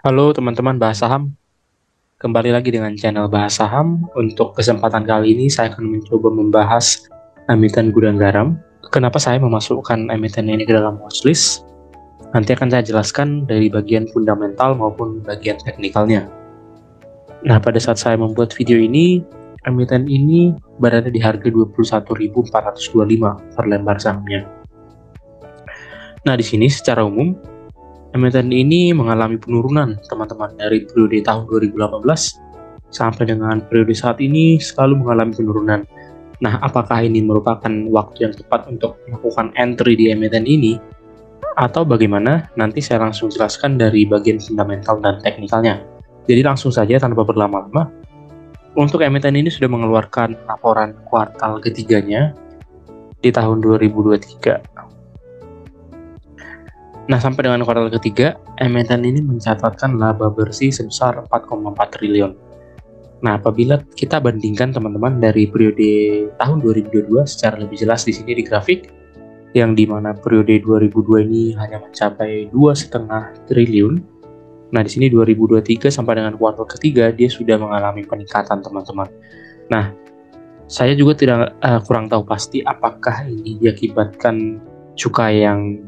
Halo teman-teman Bahas Saham, kembali lagi dengan channel Bahas Saham. Untuk kesempatan kali ini saya akan mencoba membahas emiten gudang garam. Kenapa saya memasukkan emiten ini ke dalam watchlist? Nanti akan saya jelaskan dari bagian fundamental maupun bagian teknikalnya. Nah, pada saat saya membuat video ini, emiten ini berada di harga 21.425 per lembar sahamnya. Nah, di sini secara umum emiten ini mengalami penurunan, teman-teman, dari periode tahun 2018 sampai dengan periode saat ini selalu mengalami penurunan. Nah, apakah ini merupakan waktu yang tepat untuk melakukan entry di emiten ini? Atau bagaimana? Nanti saya langsung jelaskan dari bagian fundamental dan teknikalnya. Jadi langsung saja tanpa berlama-lama, untuk emiten ini sudah mengeluarkan laporan kuartal ketiganya di tahun 2023. Nah, sampai dengan kuartal ketiga, emiten ini mencatatkan laba bersih sebesar 4,4 triliun. Nah, apabila kita bandingkan teman-teman dari periode tahun 2022 secara lebih jelas di sini di grafik, yang dimana periode 2002 ini hanya mencapai 2,5 triliun. Nah, di sini 2023 sampai dengan kuartal ketiga dia sudah mengalami peningkatan, teman-teman. Nah, saya juga kurang tahu pasti apakah ini diakibatkan cukai yang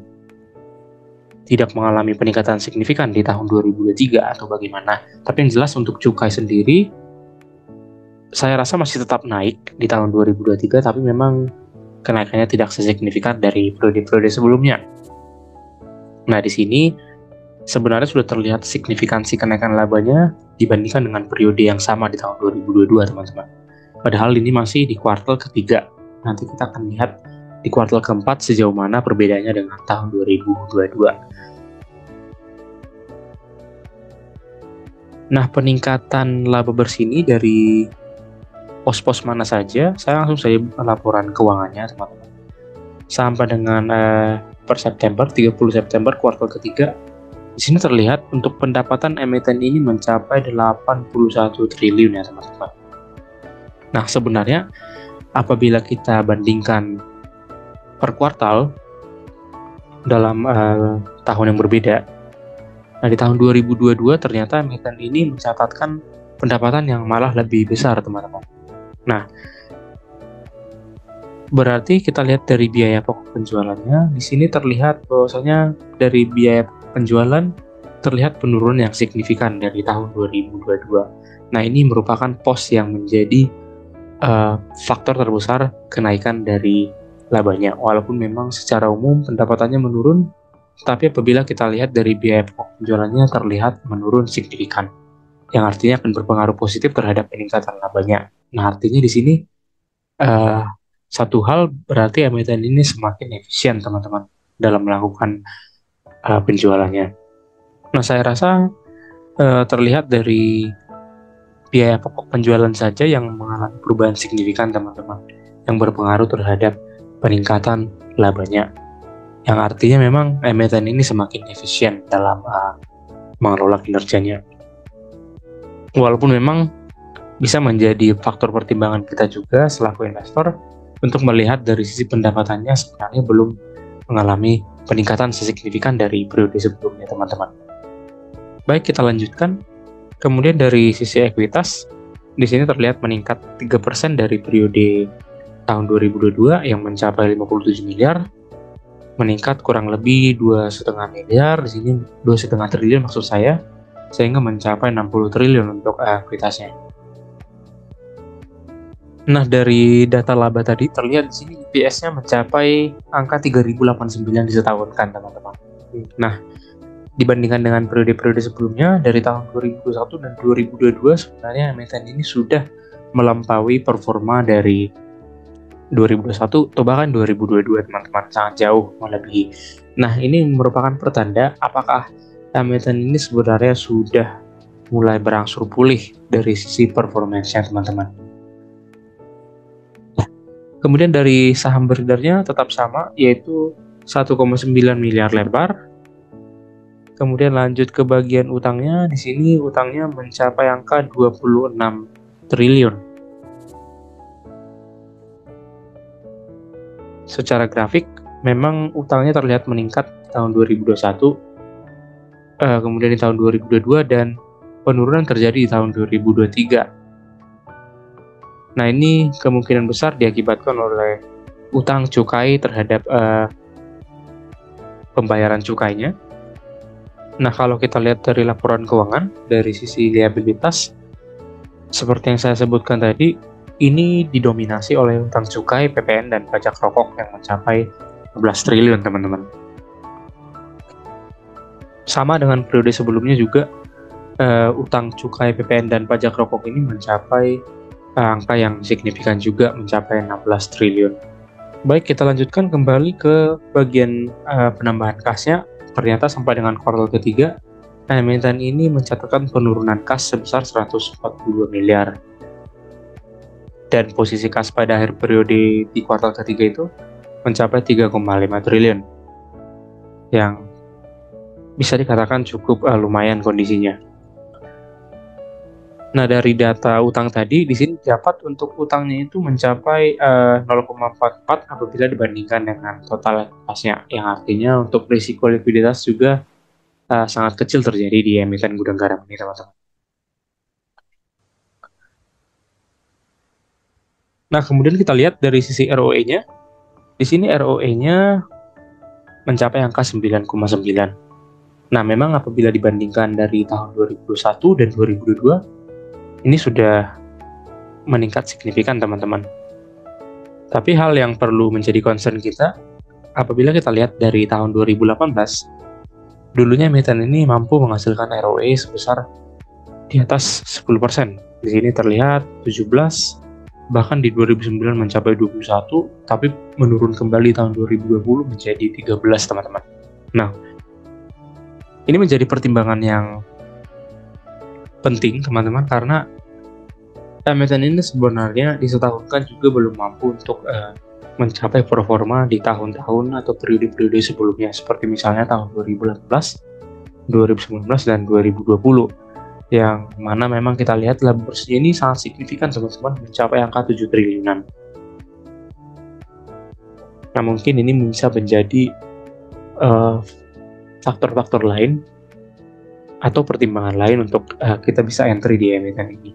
tidak mengalami peningkatan signifikan di tahun 2023 atau bagaimana. Tapi yang jelas untuk cukai sendiri, saya rasa masih tetap naik di tahun 2023, tapi memang kenaikannya tidak sesignifikan dari periode-periode sebelumnya. Nah, di sini sebenarnya sudah terlihat signifikansi kenaikan labanya dibandingkan dengan periode yang sama di tahun 2022, teman-teman. Padahal ini masih di kuartal ketiga. Nanti kita akan lihat di kuartal keempat sejauh mana perbedaannya dengan tahun 2022. Nah, peningkatan laba bersih ini dari pos-pos mana saja? Saya langsung saja laporan keuangannya, teman-teman. Sampai dengan per September, 30 September kuartal ketiga, di sini terlihat untuk pendapatan emiten ini mencapai 81 triliun ya, teman-teman. Nah, sebenarnya apabila kita bandingkan per kuartal dalam tahun yang berbeda, nah di tahun 2022 ternyata emiten ini mencatatkan pendapatan yang malah lebih besar, teman-teman. Nah, berarti kita lihat dari biaya pokok penjualannya, di sini terlihat bahwasanya dari biaya penjualan terlihat penurunan yang signifikan dari tahun 2022. Nah, ini merupakan pos yang menjadi faktor terbesar kenaikan dari labanya. Walaupun memang secara umum pendapatannya menurun, tapi apabila kita lihat dari biaya pokok penjualannya terlihat menurun signifikan, yang artinya akan berpengaruh positif terhadap peningkatan labanya. Nah, artinya di sini satu hal berarti emiten ini semakin efisien, teman-teman, dalam melakukan penjualannya. Nah, saya rasa terlihat dari biaya pokok penjualan saja yang mengalami perubahan signifikan, teman-teman, yang berpengaruh terhadap peningkatan labanya. Yang artinya memang emiten ini semakin efisien dalam mengelola kinerjanya. Walaupun memang bisa menjadi faktor pertimbangan kita juga selaku investor untuk melihat dari sisi pendapatannya sebenarnya belum mengalami peningkatan signifikan dari periode sebelumnya, teman-teman. Baik, kita lanjutkan. Kemudian dari sisi ekuitas, di sini terlihat meningkat 3% dari periode tahun 2022 yang mencapai 57 miliar, meningkat kurang lebih 2,5 miliar, di sini 2,5 triliun maksud saya, sehingga mencapai 60 triliun untuk ekuitasnya. Nah, dari data laba tadi terlihat di sini EPS-nya mencapai angka 3.089 disetahunkan, teman-teman. Nah, dibandingkan dengan periode-periode sebelumnya dari tahun 2021 dan 2022, sebenarnya emiten ini sudah melampaui performa dari 2021 atau bahkan 2022, teman-teman, sangat jauh melebihi. Nah, ini merupakan pertanda apakah emiten ini sebenarnya sudah mulai berangsur pulih dari sisi performance-nya, teman-teman. Kemudian dari saham beredarnya tetap sama, yaitu 1,9 miliar lembar. Kemudian lanjut ke bagian utangnya, di sini utangnya mencapai angka 26 triliun. Secara grafik, memang utangnya terlihat meningkat tahun 2021 kemudian di tahun 2022, dan penurunan terjadi di tahun 2023. Nah, ini kemungkinan besar diakibatkan oleh utang cukai terhadap pembayaran cukainya. Nah, kalau kita lihat dari laporan keuangan, dari sisi liabilitas, seperti yang saya sebutkan tadi, ini didominasi oleh utang cukai, PPN, dan pajak rokok yang mencapai 11 triliun, teman-teman. Sama dengan periode sebelumnya juga, utang cukai, PPN, dan pajak rokok ini mencapai angka yang signifikan juga, mencapai 16 triliun. Baik, kita lanjutkan kembali ke bagian penambahan kasnya. Ternyata sampai dengan kuartal ketiga, emiten ini mencatatkan penurunan kas sebesar 142 miliar. Dan posisi kas pada akhir periode di kuartal ketiga itu mencapai 3,5 triliun. Yang bisa dikatakan cukup lumayan kondisinya. Nah, dari data utang tadi, di sini dapat untuk utangnya itu mencapai 0,44 apabila dibandingkan dengan total kasnya, yang artinya untuk risiko likuiditas juga sangat kecil terjadi di emiten gudang garam ini, teman-teman. Nah, kemudian kita lihat dari sisi ROE-nya. Di sini ROE-nya mencapai angka 9,9. Nah, memang apabila dibandingkan dari tahun 2021 dan 2022, ini sudah meningkat signifikan, teman-teman. Tapi hal yang perlu menjadi concern kita, apabila kita lihat dari tahun 2018, dulunya emiten ini mampu menghasilkan ROE sebesar di atas 10%. Di sini terlihat 17, bahkan di 2009 mencapai 21, tapi menurun kembali tahun 2020 menjadi 13, teman-teman. Nah, ini menjadi pertimbangan yang penting, teman-teman, karena emiten ini sebenarnya disetahunkan juga belum mampu untuk mencapai performa di tahun-tahun atau periode-periode sebelumnya, seperti misalnya tahun 2018, 2019, dan 2020, yang mana memang kita lihat laba bersihnya ini sangat signifikan, teman-teman, mencapai angka 7 triliunan. Nah, mungkin ini bisa menjadi faktor-faktor lain atau pertimbangan lain untuk kita bisa entry di emiten ini.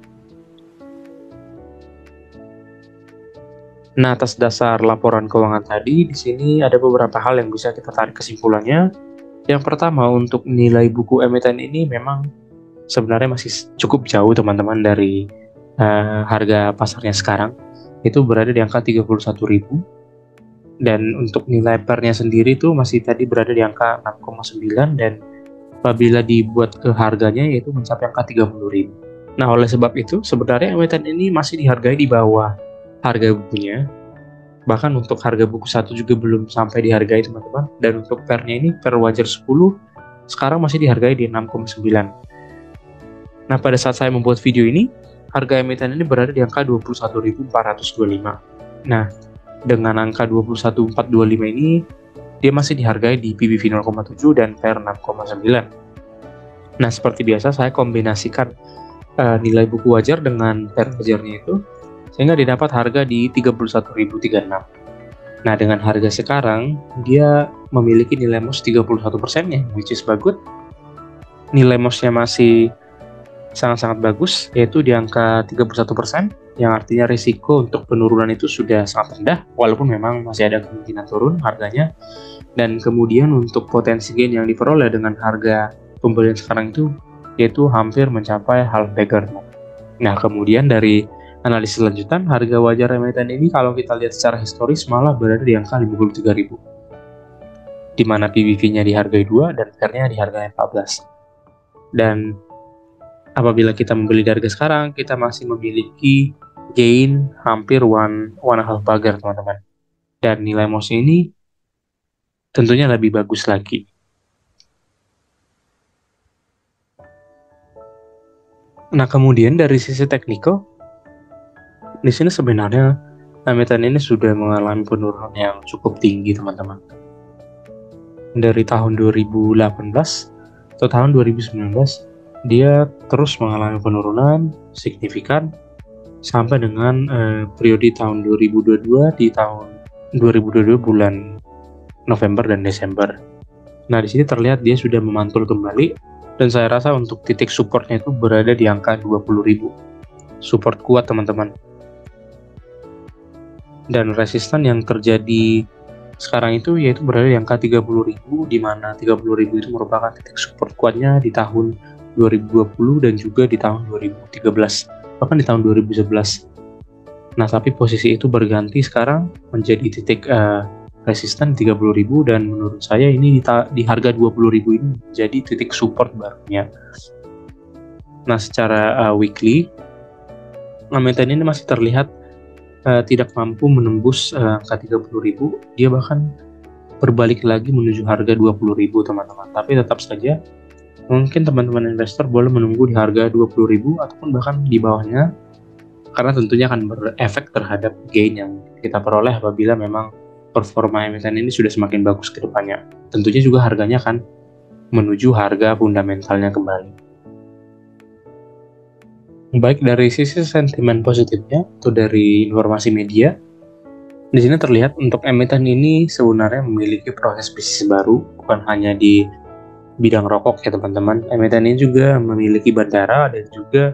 Nah, atas dasar laporan keuangan tadi, di sini ada beberapa hal yang bisa kita tarik kesimpulannya. Yang pertama, untuk nilai buku emiten ini memang sebenarnya masih cukup jauh, teman-teman, dari harga pasarnya sekarang. Itu berada di angka 31.000. Dan untuk nilai pernya sendiri itu masih tadi berada di angka 6,9, dan apabila dibuat ke harganya yaitu mencapai angka 30.000. Nah, oleh sebab itu sebenarnya emiten ini masih dihargai di bawah harga bukunya. Bahkan untuk harga buku 1 juga belum sampai dihargai, teman-teman. Dan untuk pernya ini, per wajar 10 sekarang masih dihargai di 6,9. Nah, pada saat saya membuat video ini, harga emiten ini berada di angka 21.425. Nah, dengan angka 21.425 ini, dia masih dihargai di PBV 0,7 dan PER 6,9. Nah, seperti biasa saya kombinasikan nilai buku wajar dengan PER wajarnya itu, sehingga didapat harga di 31.036. Nah, dengan harga sekarang, dia memiliki nilai MOS 31%-nya, which is bagus. Nilai MOS-nya masih sangat-sangat bagus, yaitu di angka 31%, yang artinya risiko untuk penurunan itu sudah sangat rendah, walaupun memang masih ada kemungkinan turun harganya. Dan kemudian untuk potensi gain yang diperoleh dengan harga pembelian sekarang itu, yaitu hampir mencapai half bagger. Nah, kemudian dari analisis lanjutan, harga wajar emiten ini kalau kita lihat secara historis malah berada di angka 53.000. Di mana PBV-nya dihargai 2 dan PER-nya dihargai 14. Dan apabila kita membeli dari harga sekarang, kita masih memiliki gain hampir 1,5 bagger, teman-teman. Dan nilai MOS ini tentunya lebih bagus lagi. Nah, kemudian dari sisi teknikal, di sini sebenarnya emiten ini sudah mengalami penurunan yang cukup tinggi, teman-teman. Dari tahun 2018 atau tahun 2019, dia terus mengalami penurunan signifikan sampai dengan periode tahun 2022 di tahun 2022 bulan November dan Desember. Nah, di sini terlihat dia sudah memantul kembali Dan saya rasa untuk titik supportnya itu berada di angka 20.000. Support kuat teman-teman. Dan resisten yang terjadi sekarang itu yaitu berada di angka 30.000, di mana 30.000 itu merupakan titik support kuatnya di tahun 2020 dan juga di tahun 2013, bahkan di tahun 2011. Nah, tapi posisi itu berganti sekarang menjadi titik resisten 30.000, dan menurut saya ini di harga 20.000 ini menjadi titik support barunya. Nah, secara weekly, emiten ini masih terlihat tidak mampu menembus angka 30.000. Dia bahkan berbalik lagi menuju harga 20.000 teman-teman. Tapi tetap saja mungkin teman-teman investor boleh menunggu di harga 20.000 ataupun bahkan di bawahnya, karena tentunya akan berefek terhadap gain yang kita peroleh apabila memang performa emiten ini sudah semakin bagus ke depannya. Tentunya juga harganya akan menuju harga fundamentalnya kembali. Baik dari sisi sentimen positifnya atau dari informasi media, di sini terlihat untuk emiten ini sebenarnya memiliki proses bisnis baru, bukan hanya di bidang rokok ya teman-teman. Emiten ini juga memiliki bandara dan juga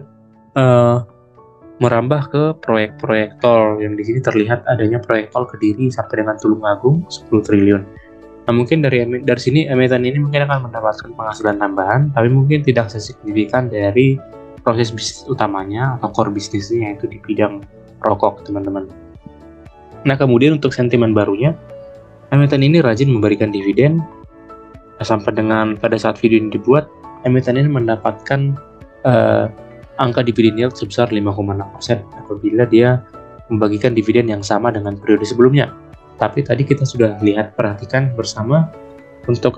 merambah ke proyek-proyek tol, yang di sini terlihat adanya proyek tol Kediri sampai dengan Tulungagung 10 triliun. Nah, mungkin dari sini emiten ini mungkin akan mendapatkan penghasilan tambahan, tapi mungkin tidak sesignifikan dari proses bisnis utamanya atau core bisnisnya, yaitu di bidang rokok teman-teman. Nah, kemudian untuk sentimen barunya, emiten ini rajin memberikan dividen. Sampai dengan pada saat video ini dibuat, emiten ini mendapatkan angka dividen yield sebesar 5,6% apabila dia membagikan dividen yang sama dengan periode sebelumnya. Tapi tadi kita sudah perhatikan bersama untuk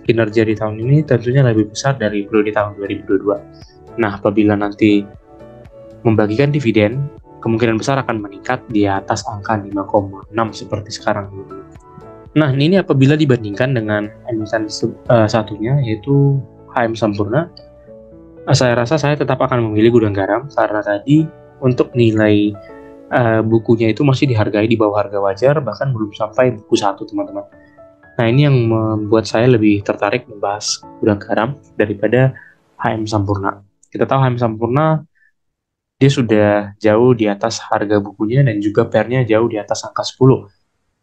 kinerja di tahun ini tentunya lebih besar dari periode tahun 2022. Nah, apabila nanti membagikan dividen, kemungkinan besar akan meningkat di atas angka 5,6 seperti sekarang. Nah, ini apabila dibandingkan dengan emiten satunya, yaitu HM Sampurna, saya rasa saya tetap akan memilih Gudang Garam, karena tadi untuk nilai bukunya itu masih dihargai di bawah harga wajar, bahkan belum sampai buku 1 teman-teman. Nah, ini yang membuat saya lebih tertarik membahas Gudang Garam daripada HM Sampurna. Kita tahu HM Sampurna dia sudah jauh di atas harga bukunya dan juga PER-nya jauh di atas angka 10.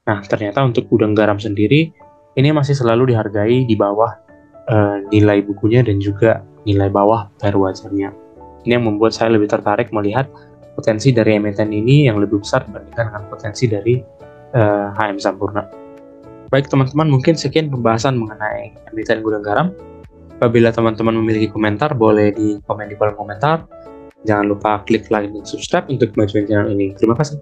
Nah, ternyata untuk Gudang Garam sendiri ini masih selalu dihargai di bawah nilai bukunya dan juga nilai bawah PER wajarnya. Ini yang membuat saya lebih tertarik melihat potensi dari emiten ini yang lebih besar dibandingkan dengan potensi dari HM Sampurna. Baik teman-teman, mungkin sekian pembahasan mengenai emiten Gudang Garam. Apabila teman-teman memiliki komentar, boleh di komen di kolom komentar. Jangan lupa klik like dan subscribe untuk kemajuan channel ini. Terima kasih.